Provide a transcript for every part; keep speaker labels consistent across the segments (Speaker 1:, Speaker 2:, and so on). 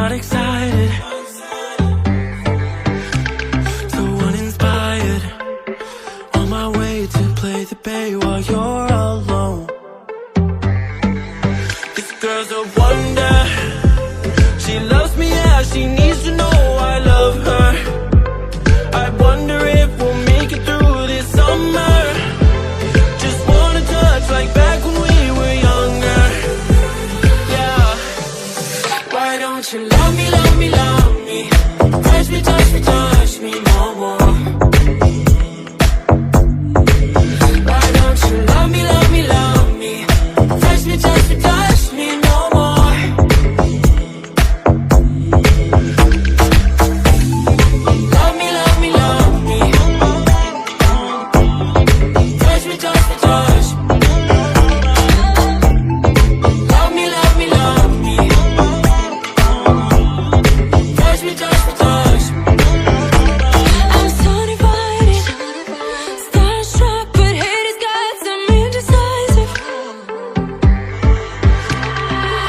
Speaker 1: not excited, so uninspired. On my way to play the bay while you're alone. This girl's a wonder. She loves me, yeah, she needs to know I love her. I wonder if we'll make it through this summer. Just wanna touch like back when we were younger. Yeah. Why don't you love me, love me, love me? Touch me, touch me, touch me no more. Why don't you love me, love me, love me? Touch me, touch me, touch me no more. Love me, love me, love me. Touch me, touch me, touch me. Love me, love me, love me. Touch me, touch me, touch me.
Speaker 2: I'm so divided, starstruck, but haters got some indecisive.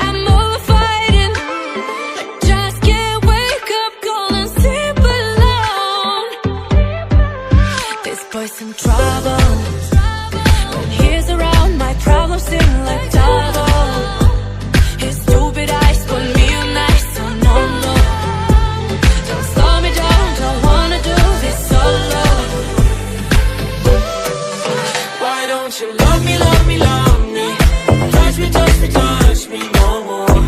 Speaker 2: I'm over fighting, just can't wake up, cold and sleep alone. This boy's some trouble. When he's around, my problems seem like double. His stupid eyes put me on ice, so no, no. Don't slow me down, don't wanna do this solo.
Speaker 1: Why don't you love me, love me, love me? Touch me, touch me, touch me no more.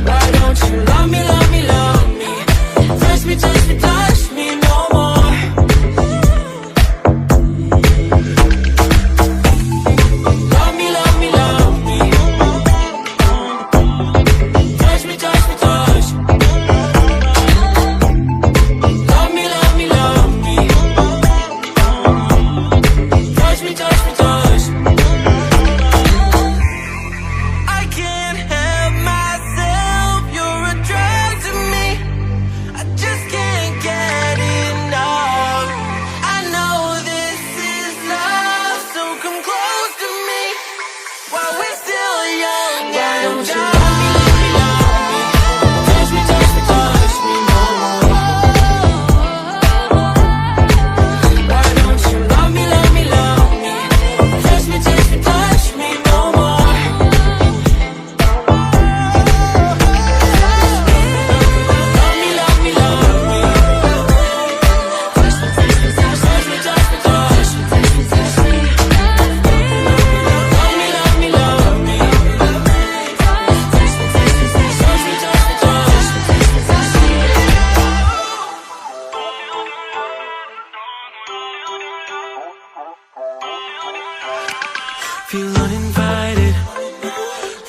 Speaker 1: Why don't you love me, love me, love me? Touch me, touch me, touch me no more. Love me, love me, love me. Touch me, touch me, touch me. Love me, love me, love me. Touch me, touch me, touch me. I can't help myself, you're a drug to me. I just can't get enough. I know this is love, so come close to me while we're still young. Why don't you love me, love me, love me? Touch me, touch me, touch me no more. Why don't you love me, love me, love me? Touch me, touch me, touch me no more. Love me, love me, love me. Touch me, touch me, touch me, touch me, touch me, touch me, touch me. Love me, love me, love me. Touch me, touch me, touch me, touch me, touch me, touch me, touch me, touch me, touch me. Feel uninvited,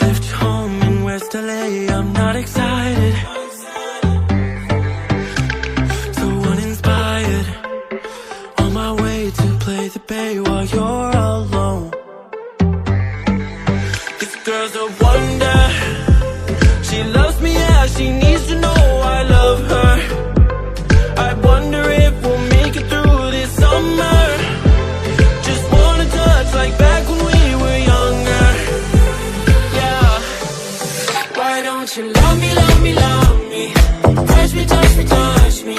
Speaker 1: left home in West LA. I'm not excited, so uninspired. On my way to play the bay while you're alone. This girl's a wonder. She loves me, yeah, she needs to know I love her. I wonder if we'll make it through this summer. Just wanna touch like back when we were younger. Yeah. Why don't you love me, love me, love me? Touch me, touch me, touch me.